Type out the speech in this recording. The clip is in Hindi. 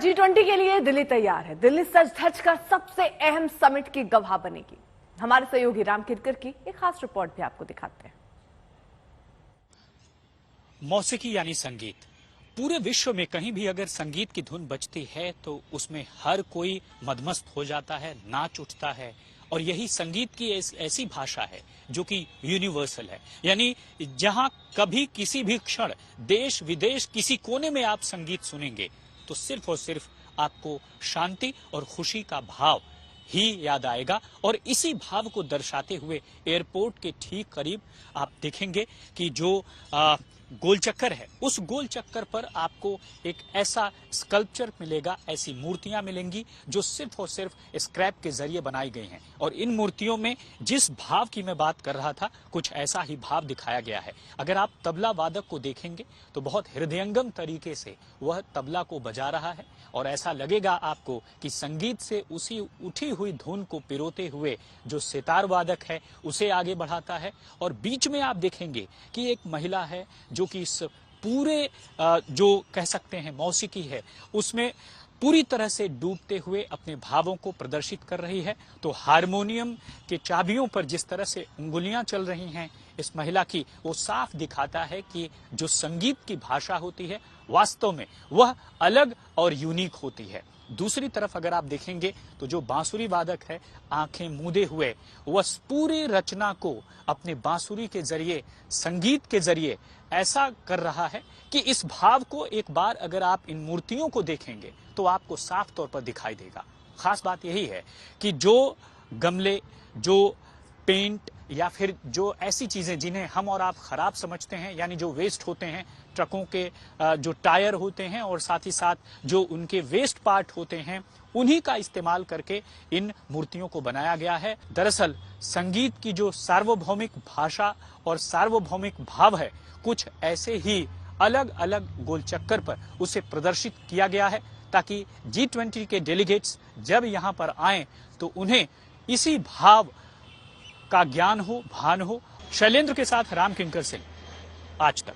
G20 के लिए दिल्ली तैयार है। दिल्ली सज धज कर सबसे अहम समिट की गवाह बनेगी। हमारे सहयोगी राम किरकर की एक खास रिपोर्ट भी आपको दिखाते हैं। मौसीकी यानी संगीत। पूरे विश्व में कहीं भी अगर संगीत की धुन बजती है तो उसमें हर कोई मदमस्त हो जाता है, नाच उठता है। और यही संगीत की ऐसी भाषा है जो कि यूनिवर्सल है, यानी जहां कभी किसी भी क्षण देश विदेश किसी कोने में आप संगीत सुनेंगे तो सिर्फ और सिर्फ आपको शांति और खुशी का भाव ही याद आएगा। और इसी भाव को दर्शाते हुए एयरपोर्ट के ठीक करीब आप देखेंगे कि जो गोल चक्कर है, उस गोल चक्कर पर आपको एक ऐसा स्कल्पचर मिलेगा, ऐसी मूर्तियां मिलेंगी जो सिर्फ और सिर्फ स्क्रैप के जरिए बनाई गई हैं। और इन मूर्तियों में जिस भाव की मैं बात कर रहा था, कुछ ऐसा ही भाव दिखाया गया है। अगर आप तबला वादक को देखेंगे तो बहुत हृदयंगम तरीके से वह तबला को बजा रहा है और ऐसा लगेगा आपको कि संगीत से उसी उठी हुई धुन को पिरोते हुए जो सितार वादक है उसे आगे बढ़ाता है। और बीच में आप देखेंगे कि एक महिला है जो कि इस पूरे जो कह सकते हैं मौसीकी है उसमें पूरी तरह से डूबते हुए अपने भावों को प्रदर्शित कर रही है। तो हारमोनियम के चाबियों पर जिस तरह से उंगलियां चल रही हैं इस महिला की, वो साफ दिखाता है कि जो संगीत की भाषा होती है वास्तव में वह अलग और यूनिक होती है। दूसरी तरफ अगर आप देखेंगे तो जो बांसुरी वादक है, आंखें मूंदे हुए वह पूरी रचना को अपने बांसुरी के जरिए, संगीत के जरिए ऐसा कर रहा है कि इस भाव को एक बार अगर आप इन मूर्तियों को देखेंगे तो आपको साफ तौर पर दिखाई देगा। खास बात यही है कि जो गमले, जो पेंट या फिर जो ऐसी चीजें जिन्हें हम और आप खराब समझते हैं, यानी जो वेस्ट होते हैं, ट्रकों के जो टायर होते हैं और साथ ही साथ जो उनके वेस्ट पार्ट होते हैं, उन्हीं का इस्तेमाल करके इन मूर्तियों को बनाया गया है। दरअसल संगीत की जो सार्वभौमिक भाषा और सार्वभौमिक भाव है, कुछ ऐसे ही अलग अलग गोल चक्कर पर उसे प्रदर्शित किया गया है ताकि G20 के डेलीगेट्स जब यहां पर आए तो उन्हें इसी भाव का ज्ञान हो, भान हो। शैलेंद्र के साथ राम किंकर सिंह, आज तक।